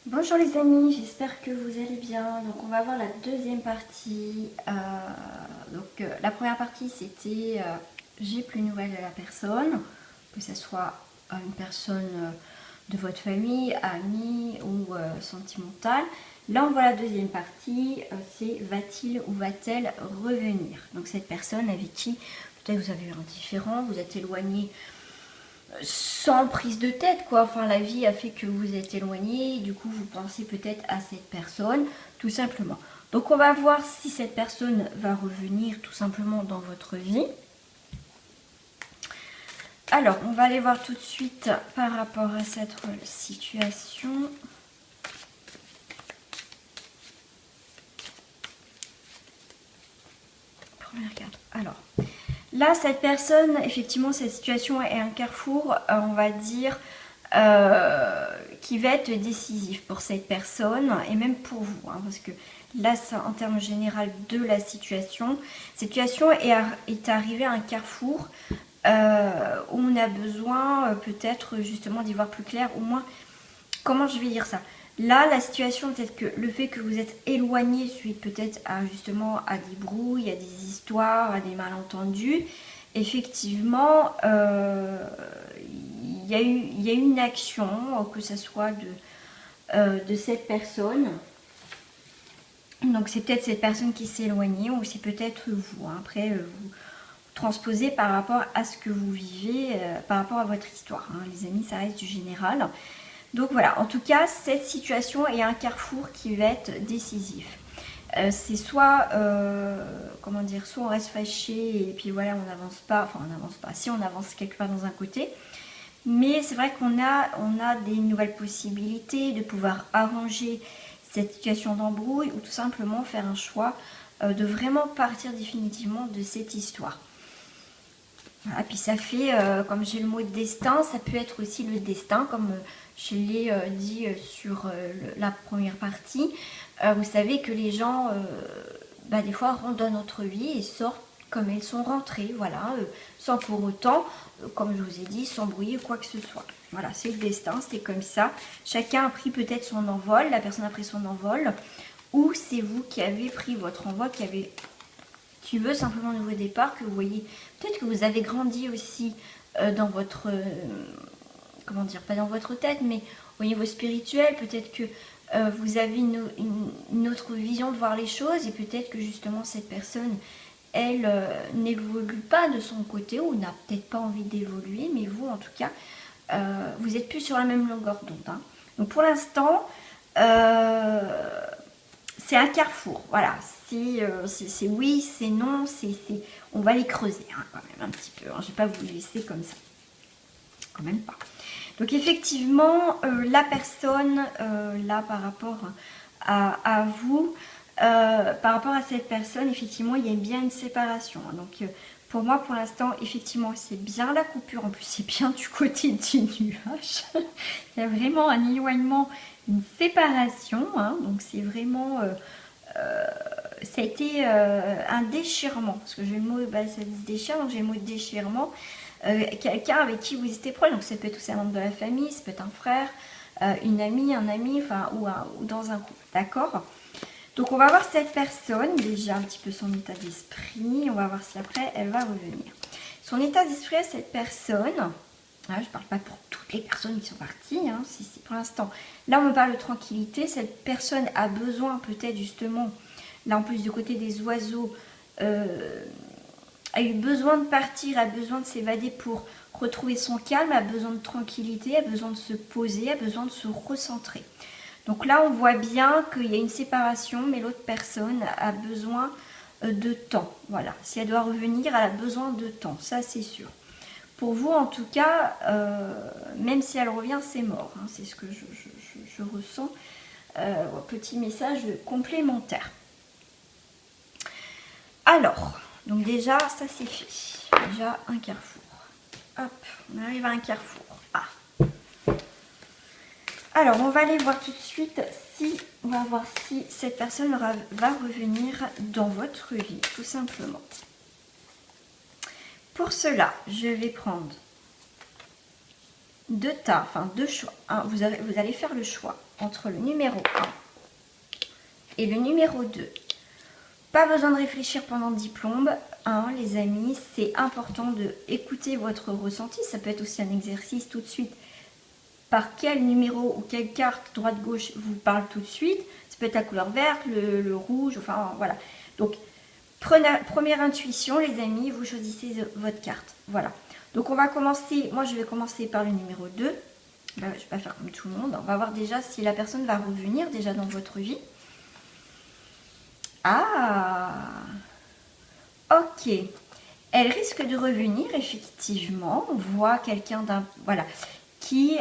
Bonjour les amis, j'espère que vous allez bien. Donc on va voir la deuxième partie. La première partie c'était j'ai plus de nouvelles de la personne, que ce soit une personne de votre famille, amie ou sentimentale. Là on voit la deuxième partie, c'est va-t-il ou va-t-elle revenir. Donc cette personne avec qui peut-être vous avez eu un différend, vous êtes éloigné sans prise de tête, quoi. Enfin, la vie a fait que vous êtes éloigné, du coup, vous pensez peut-être à cette personne, tout simplement. Donc, on va voir si cette personne va revenir tout simplement dans votre vie. Alors, on va aller voir tout de suite par rapport à cette situation. Première carte. Alors, là, cette personne, effectivement, cette situation est un carrefour, on va dire, qui va être décisif pour cette personne et même pour vous. Hein, parce que là, ça, en termes général de la situation est arrivée à un carrefour où on a besoin peut-être justement d'y voir plus clair, au moins, comment je vais dire ça. Là, la situation, peut-être que le fait que vous êtes éloigné suite peut-être à justement à des brouilles, à des histoires, à des malentendus, effectivement, il y a eu une action, que ce soit de cette personne. Donc c'est peut-être cette personne qui s'est éloignée ou c'est peut-être vous. Hein. Après, vous transposez par rapport à ce que vous vivez, par rapport à votre histoire. Hein. Les amis, ça reste du général. Donc voilà, en tout cas, cette situation est un carrefour qui va être décisif. C'est soit, comment dire, soit on reste fâché et puis voilà, on n'avance pas, enfin on n'avance pas, si on avance quelque part dans un côté, mais c'est vrai qu'on a des nouvelles possibilités de pouvoir arranger cette situation d'embrouille ou tout simplement faire un choix de vraiment partir définitivement de cette histoire. Voilà, puis ça fait, comme j'ai le mot destin, ça peut être aussi le destin, comme je l'ai dit sur la première partie. Vous savez que les gens, des fois, rentrent dans notre vie et sortent comme elles sont rentrées, voilà, sans pour autant, comme je vous ai dit, s'embrouiller ou quoi que ce soit. Voilà, c'est le destin, c'est comme ça. Chacun a pris peut-être son envol, la personne a pris son envol, ou c'est vous qui avez pris votre envol, qui veut simplement un nouveau départ, que vous voyez, peut-être que vous avez grandi aussi dans votre, comment dire, pas dans votre tête, mais au niveau spirituel, peut-être que vous avez une autre vision de voir les choses, et peut-être que justement cette personne, elle n'évolue pas de son côté, ou n'a peut-être pas envie d'évoluer, mais vous en tout cas, vous n'êtes plus sur la même longueur d'onde. Hein. Donc pour l'instant, c'est un carrefour, voilà, c'est oui, c'est non, on va les creuser hein, quand même un petit peu, hein. Je ne vais pas vous laisser comme ça, quand même pas. Donc effectivement, la personne, là par rapport à vous, par rapport à cette personne, effectivement, il y a bien une séparation. Hein. Donc pour moi, pour l'instant, effectivement, c'est bien la coupure, en plus c'est bien du côté du nuage. Il y a vraiment un éloignement, une séparation, hein. Donc c'est vraiment... ça a été un déchirement, parce que j'ai le mot, ça se déchire, donc j'ai le mot déchirement. Quelqu'un avec qui vous étiez proche, donc ça peut être aussi un membre de la famille, ça peut être un frère, une amie, un ami, enfin, ou dans un couple, d'accord. Donc on va voir cette personne, déjà un petit peu son état d'esprit, on va voir si après elle va revenir. Son état d'esprit à cette personne, je ne parle pas pour toutes les personnes qui sont parties, hein, si pour l'instant, là on me parle de tranquillité, cette personne a besoin peut-être justement, là en plus du côté des oiseaux, a eu besoin de partir, a besoin de s'évader pour retrouver son calme, a besoin de tranquillité, a besoin de se poser, a besoin de se recentrer. Donc là, on voit bien qu'il y a une séparation, mais l'autre personne a besoin de temps. Voilà, si elle doit revenir, elle a besoin de temps, ça c'est sûr. Pour vous, en tout cas, même si elle revient, c'est mort. Hein, c'est ce que je ressens. Petit message complémentaire. Alors... donc déjà, ça c'est fait. Déjà un carrefour. Hop, on arrive à un carrefour. Ah. Alors, on va aller voir tout de suite si... on va voir si cette personne va revenir dans votre vie, tout simplement. Pour cela, je vais prendre deux choix. Vous allez faire le choix entre le numéro 1 et le numéro 2. Pas besoin de réfléchir pendant 10 plombes, les amis. C'est important d'écouter votre ressenti. Ça peut être aussi un exercice tout de suite. Par quel numéro ou quelle carte droite-gauche vous parle tout de suite. Ça peut être la couleur verte, le rouge, enfin voilà. Donc, première intuition, les amis, vous choisissez votre carte. Voilà. Donc, on va commencer. Moi, je vais commencer par le numéro 2. Je ne vais pas faire comme tout le monde. On va voir déjà si la personne va revenir déjà dans votre vie. Ah, ok. Elle risque de revenir, effectivement. On voit quelqu'un d'un... Voilà. Qui...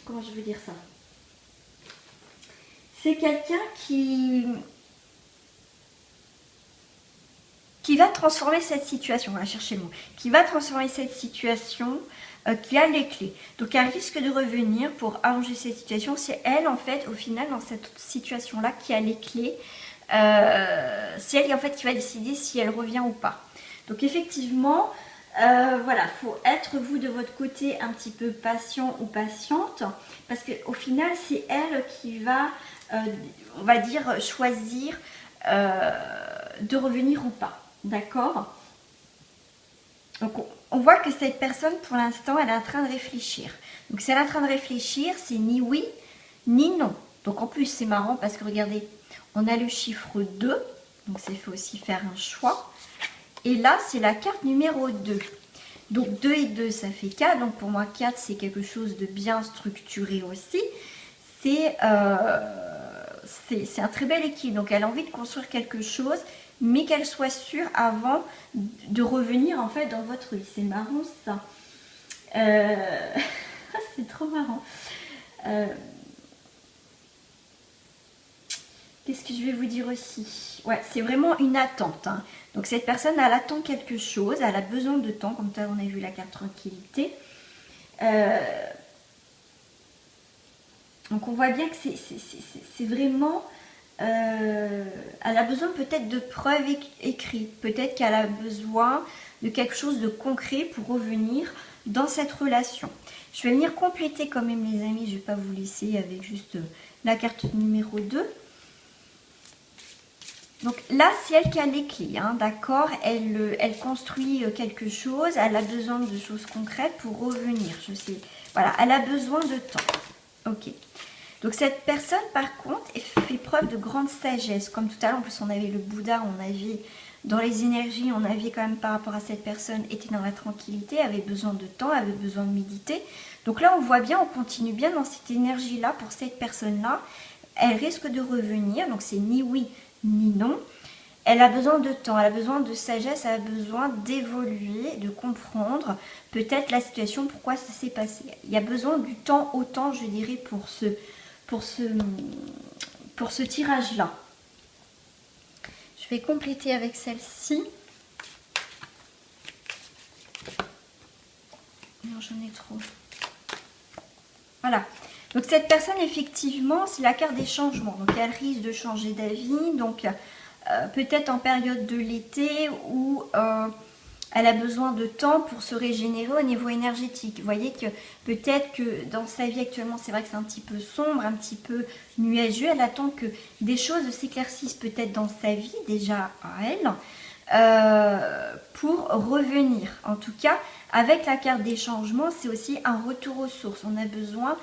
comment je veux dire ça? C'est quelqu'un qui va transformer cette situation. On va chercher le mot. Qui va transformer cette situation, qui a les clés. Donc, elle risque de revenir pour arranger cette situation. C'est elle, en fait, au final, dans cette situation-là, qui a les clés. C'est elle, en fait, qui va décider si elle revient ou pas. Donc, effectivement, voilà, il faut être, vous, de votre côté, un petit peu patient ou patiente. Parce qu'au final, c'est elle qui va, on va dire, choisir de revenir ou pas. D'accord? Donc, on voit que cette personne, pour l'instant, elle est en train de réfléchir. Donc, si elle est en train de réfléchir, c'est ni oui, ni non. Donc, en plus, c'est marrant parce que, regardez, on a le chiffre 2. Donc, ça fait aussi faire un choix. Et là, c'est la carte numéro 2. Donc, 2 et 2, ça fait 4. Donc, pour moi, 4, c'est quelque chose de bien structuré aussi. C'est un très bel équilibre. Donc, elle a envie de construire quelque chose, mais qu'elle soit sûre avant de revenir, en fait, dans votre vie. C'est marrant, ça. C'est trop marrant. Qu'est-ce que je vais vous dire aussi? Ouais, c'est vraiment une attente. Donc, cette personne, elle attend quelque chose. Elle a besoin de temps. Comme ça, on a vu la carte tranquillité. Donc, on voit bien que c'est vraiment... elle a besoin peut-être de preuves écrites. Peut-être qu'elle a besoin de quelque chose de concret pour revenir dans cette relation. Je vais venir compléter quand même, les amis. Je ne vais pas vous laisser avec juste la carte numéro 2. Donc là, c'est elle qui a les clés, d'accord? Elle construit quelque chose, elle a besoin de choses concrètes pour revenir, je sais. Voilà, elle a besoin de temps. Ok. Donc cette personne, par contre, fait preuve de grande sagesse. Comme tout à l'heure, en plus, on avait le Bouddha, on avait dans les énergies, on avait quand même par rapport à cette personne, était dans la tranquillité, avait besoin de temps, avait besoin de méditer. Donc là, on voit bien, on continue bien dans cette énergie-là pour cette personne-là. Elle risque de revenir, donc c'est ni oui, ni non. Elle a besoin de temps, elle a besoin de sagesse, elle a besoin d'évoluer, de comprendre peut-être la situation, pourquoi ça s'est passé. Il y a besoin du temps autant, je dirais, pour ce tirage-là. Je vais compléter avec celle-ci. Non, j'en ai trop. Voilà. Donc cette personne, effectivement, c'est la carte des changements. Donc elle risque de changer d'avis. Donc peut-être en période de l'été où elle a besoin de temps pour se régénérer au niveau énergétique. Vous voyez que peut-être que dans sa vie actuellement, c'est vrai que c'est un petit peu sombre, un petit peu nuageux. Elle attend que des choses s'éclaircissent peut-être dans sa vie, déjà à elle, pour revenir. En tout cas, avec la carte des changements, c'est aussi un retour aux sources. On a besoin,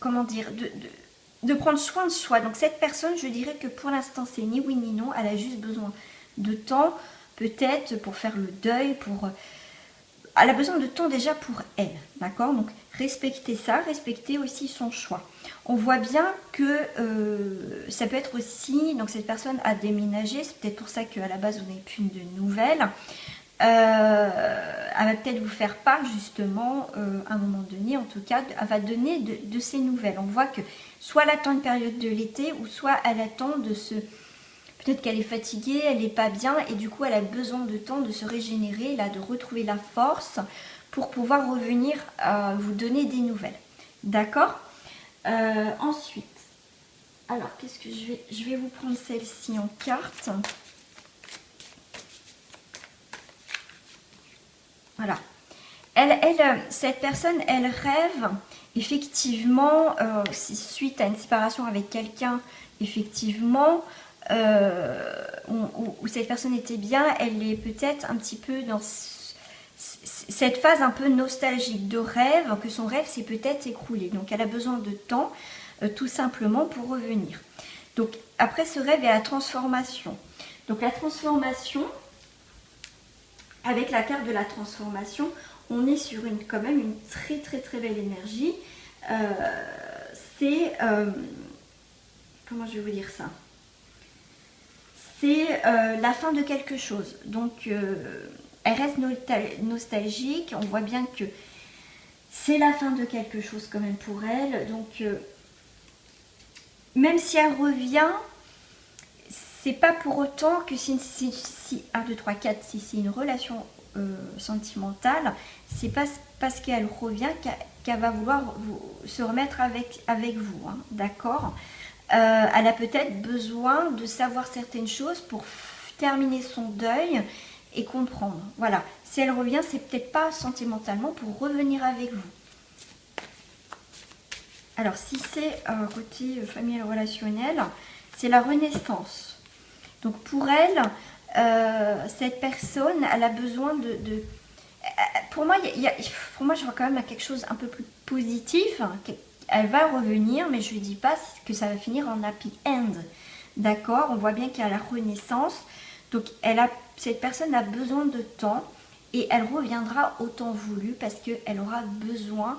comment dire, de prendre soin de soi. Donc cette personne, je dirais que pour l'instant, c'est ni oui ni non. Elle a juste besoin de temps, peut-être pour faire le deuil, elle a besoin de temps déjà pour elle, d'accord? Donc respectez ça, respectez aussi son choix. On voit bien que ça peut être aussi, donc cette personne a déménagé, c'est peut-être pour ça qu'à la base vous n'avez plus de nouvelles. Elle va peut-être vous faire part justement, à un moment donné, en tout cas, elle va donner de ses nouvelles. On voit que soit elle attend une période de l'été, ou soit elle attend de se... Peut-être qu'elle est fatiguée, elle n'est pas bien, et du coup elle a besoin de temps de se régénérer, là, de retrouver la force pour pouvoir revenir vous donner des nouvelles. D'accord? Ensuite, alors qu'est-ce que je vais vous prendre celle-ci en carte. Voilà. Cette personne, elle rêve, effectivement, suite à une séparation avec quelqu'un, effectivement, où cette personne était bien, elle est peut-être un petit peu dans cette phase un peu nostalgique de rêve, que son rêve s'est peut-être écroulé. Donc elle a besoin de temps, tout simplement, pour revenir. Donc après ce rêve, il y a la transformation. Donc la transformation, avec la carte de la transformation, on est sur quand même une très très très belle énergie. C'est... comment je vais vous dire ça? C'est la fin de quelque chose. Donc elle reste nostalgique. On voit bien que c'est la fin de quelque chose quand même pour elle. Donc même si elle revient, c'est pas pour autant que si 1, 2, 3, 4, si c'est une relation sentimentale, c'est pas parce qu'elle revient qu'elle va vouloir se remettre avec vous, hein, d'accord. Elle a peut-être besoin de savoir certaines choses pour terminer son deuil et comprendre. Voilà, si elle revient, c'est peut-être pas sentimentalement pour revenir avec vous. Alors, si c'est côté familial relationnel, c'est la renaissance. Donc, pour elle, cette personne, elle a besoin de pour moi, je vois quand même quelque chose un peu plus positif. Elle va revenir, mais je ne lui dis pas que ça va finir en happy end. D'accord? On voit bien qu'il y a la renaissance. Donc, cette personne a besoin de temps et elle reviendra au temps voulu parce qu'elle aura besoin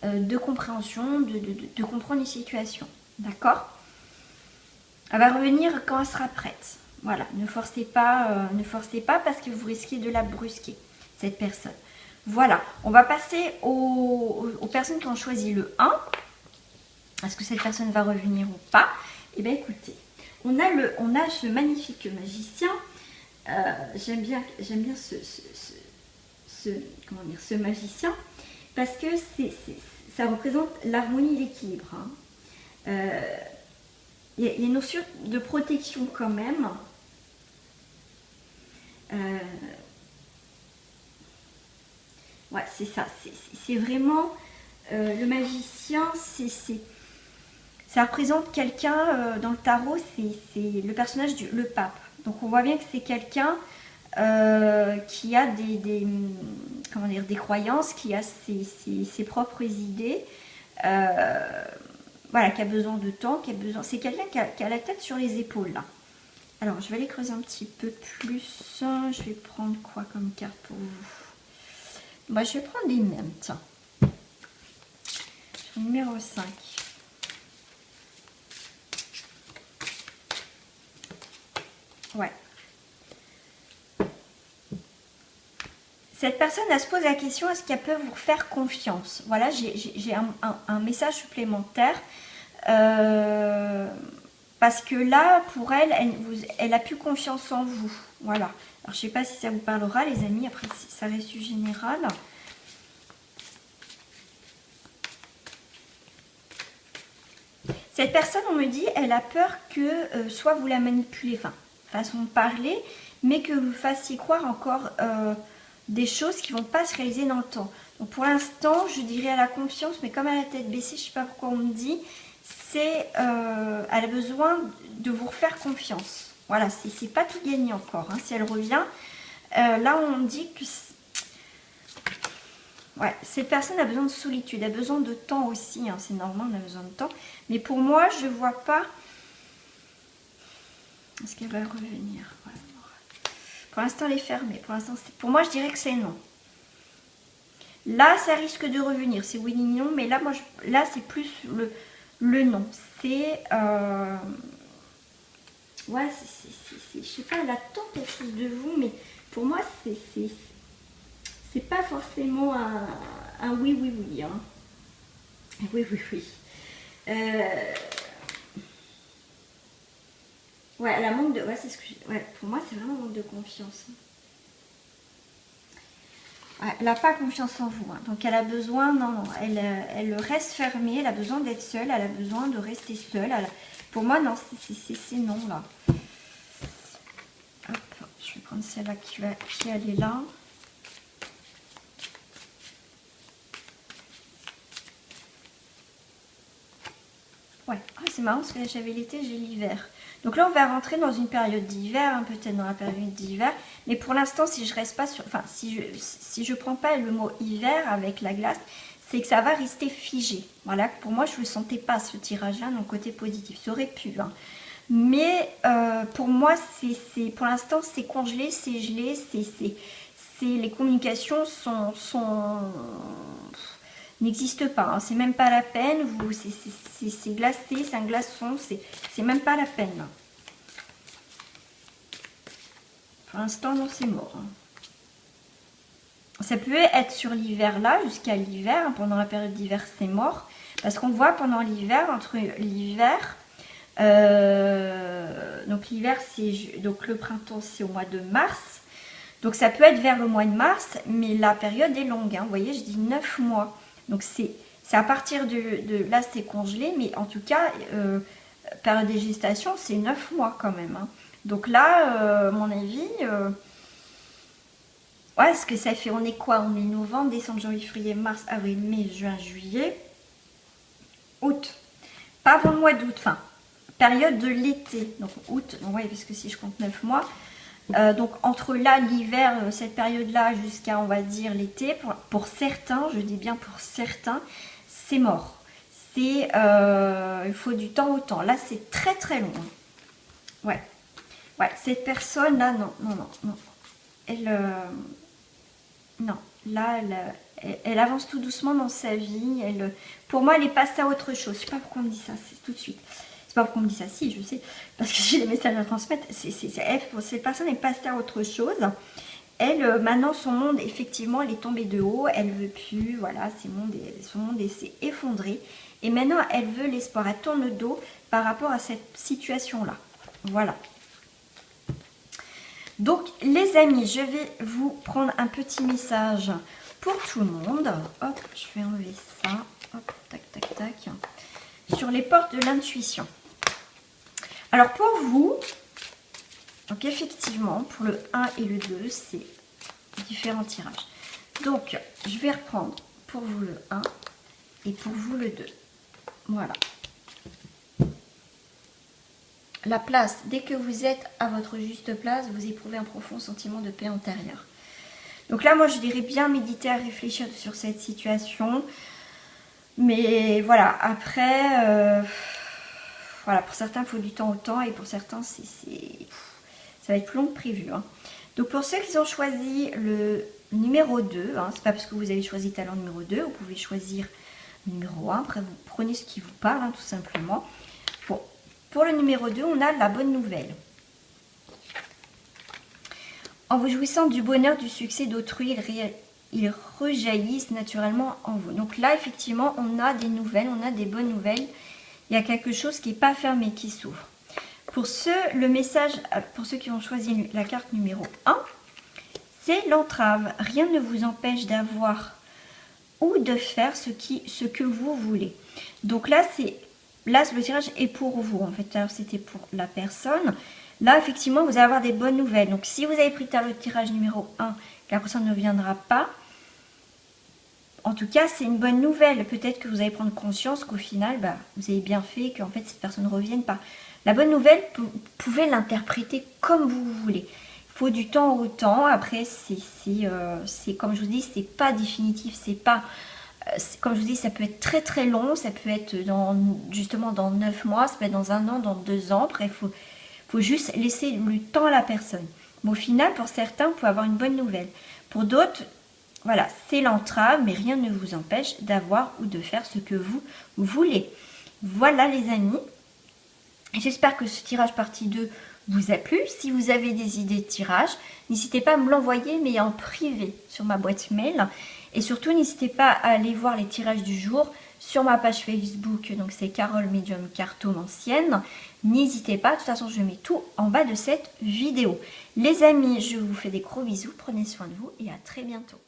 de compréhension, de comprendre les situations. D'accord? Elle va revenir quand elle sera prête. Voilà, ne forcez pas parce que vous risquez de la brusquer, cette personne. Voilà, on va passer aux personnes qui ont choisi le 1. Est-ce que cette personne va revenir ou pas? Eh bien, écoutez, on a ce magnifique magicien. J'aime bien comment dire, ce magicien parce que ça représente l'harmonie et l'équilibre. Hein. Il y a une notion de protection quand même. Ouais, c'est ça. C'est vraiment le magicien. Ça représente quelqu'un dans le tarot. C'est le personnage le pape. Donc on voit bien que c'est quelqu'un qui a comment dire, des croyances, qui a ses propres idées. Voilà, qui a besoin de temps, c'est quelqu'un qui a la tête sur les épaules là. Alors, je vais aller creuser un petit peu plus. Je vais prendre quoi comme carte pour vous? Bah, je vais prendre les mêmes, tiens. Numéro 5. Ouais. Cette personne, elle se pose la question, est-ce qu'elle peut vous faire confiance? Voilà, j'ai un message supplémentaire. Parce que là, pour elle, elle a plus confiance en vous. Voilà. Alors, je ne sais pas si ça vous parlera, les amis. Après, ça reste du général. Cette personne, on me dit, elle a peur que soit vous la manipulez, enfin, façon de parler, mais que vous fassiez croire encore des choses qui ne vont pas se réaliser dans le temps. Donc, pour l'instant, je dirais à la confiance, mais comme elle a la tête baissée, je ne sais pas pourquoi on me dit, elle a besoin de vous refaire confiance. Voilà, c'est pas tout gagné encore. Hein. Si elle revient, là on dit que ouais, cette personne a besoin de solitude, a besoin de temps aussi. Hein. C'est normal, on a besoin de temps. Mais pour moi, je vois pas. Est-ce qu'elle va revenir? Voilà. Pour l'instant, elle est fermée. Pour moi, je dirais que c'est non. Là, ça risque de revenir. C'est oui ni non, mais là, là, c'est plus le non. C'est ouais, je sais pas, elle attend quelque chose de vous, mais pour moi, c'est pas forcément un oui, oui, oui. Hein. Oui, oui, oui. Ouais, elle a manque de. Ouais, c'est ce que ouais, pour moi, c'est vraiment manque de confiance. Ouais, elle n'a pas confiance en vous. Hein. Donc, elle a besoin. Non, elle reste fermée. Elle a besoin d'être seule. Elle a besoin de rester seule. Pour moi, non, c'est non, là. Hop, je vais prendre celle-là qui allait là. Ouais, ah, c'est marrant parce que là j'avais l'été, j'ai l'hiver. Donc là on va rentrer dans une période d'hiver, hein, peut-être dans la période d'hiver. Mais pour l'instant, si je reste pas sur, enfin si je prends pas le mot hiver avec la glace, c'est que ça va rester figé. Voilà, pour moi je ne sentais pas ce tirage-là, donc côté positif. Ça aurait pu, hein. Mais pour moi, pour l'instant c'est congelé, c'est gelé, les communications n'existent pas, hein. C'est même pas la peine. C'est glacé, c'est un glaçon, c'est même pas la peine. Pour l'instant, non, c'est mort, hein. Ça peut être sur l'hiver là, jusqu'à l'hiver. Pendant la période d'hiver, c'est mort. Parce qu'on voit pendant l'hiver, entre l'hiver, donc l'hiver, donc le printemps, c'est au mois de mars. Donc ça peut être vers le mois de mars, mais la période est longue, hein. Vous voyez, je dis 9 mois. Donc c'est à partir de là, c'est congelé, mais en tout cas, période de gestation, c'est 9 mois quand même, hein. Donc là, à mon avis, ouais, ce que ça fait, on est quoi? On est novembre, décembre, janvier, février, mars, avril, mai, juin, juillet, août. Pas avant le mois d'août, enfin, période de l'été. Donc août, donc ouais, parce que si je compte 9 mois. Donc entre là, l'hiver, cette période-là, jusqu'à, on va dire, l'été, pour certains, je dis bien pour certains, c'est mort. Il faut du temps au temps. Là, c'est très très long. Ouais. Ouais, cette personne-là, non. Non, là, elle avance tout doucement dans sa vie. Pour moi, elle est passée à autre chose. Je sais pas pourquoi on me dit ça, c'est tout de suite. C'est pas pourquoi on me dit ça, si, je sais. Parce que j'ai les messages à transmettre. Cette personne est passée à autre chose. Elle, maintenant, son monde, effectivement, elle est tombée de haut. Elle veut plus, voilà, son monde s'est effondré. Et maintenant, elle veut l'espoir. Elle tourne le dos par rapport à cette situation-là. Voilà. Donc les amis, je vais vous prendre un petit message pour tout le monde. Hop, je vais enlever ça. Hop, tac, tac, tac. Sur les portes de l'intuition. Alors pour vous, donc effectivement, pour le 1 et le 2, c'est différents tirages. Donc, je vais reprendre pour vous le 1 et pour vous le 2. Voilà. La place, dès que vous êtes à votre juste place, vous éprouvez un profond sentiment de paix intérieure. Donc là, moi, je dirais bien méditer à réfléchir sur cette situation. Mais voilà, après, voilà, pour certains, il faut du temps au temps. Et pour certains, ça va être plus long que prévu, hein. Donc pour ceux qui ont choisi le numéro 2, hein, c'est pas parce que vous avez choisi talent numéro 2, vous pouvez choisir numéro 1. Après, vous prenez ce qui vous parle, hein, tout simplement. Pour le numéro 2, on a la bonne nouvelle. En vous jouissant du bonheur, du succès d'autrui, ils rejaillissent naturellement en vous. Donc là, effectivement, on a des nouvelles, on a des bonnes nouvelles. Il y a quelque chose qui n'est pas fermé, qui s'ouvre. Pour le message, pour ceux qui ont choisi la carte numéro 1, c'est l'entrave. Rien ne vous empêche d'avoir ou de faire ce que vous voulez. Donc là, le tirage est pour vous. En fait, c'était pour la personne. Là, effectivement, vous allez avoir des bonnes nouvelles. Donc, si vous avez pris le tirage numéro 1, la personne ne viendra pas. En tout cas, c'est une bonne nouvelle. Peut-être que vous allez prendre conscience qu'au final, vous avez bien fait, qu'en fait, cette personne ne revienne pas. La bonne nouvelle, vous pouvez l'interpréter comme vous voulez. Il faut du temps au temps. Après, c'est comme je vous dis, c'est pas définitif. C'est pas... Comme je vous dis, ça peut être très très long, ça peut être justement dans 9 mois, ça peut être dans 1 an, dans 2 ans. Après, il faut juste laisser le temps à la personne. Mais au final, pour certains, vous pouvez avoir une bonne nouvelle. Pour d'autres, voilà, c'est l'entrave, mais rien ne vous empêche d'avoir ou de faire ce que vous voulez. Voilà les amis. J'espère que ce tirage partie 2 vous a plu. Si vous avez des idées de tirage, n'hésitez pas à me l'envoyer, mais en privé sur ma boîte mail. Et surtout, n'hésitez pas à aller voir les tirages du jour sur ma page Facebook. Donc, c'est Carole Medium Cartomancienne. N'hésitez pas. De toute façon, je mets tout en bas de cette vidéo. Les amis, je vous fais des gros bisous. Prenez soin de vous et à très bientôt.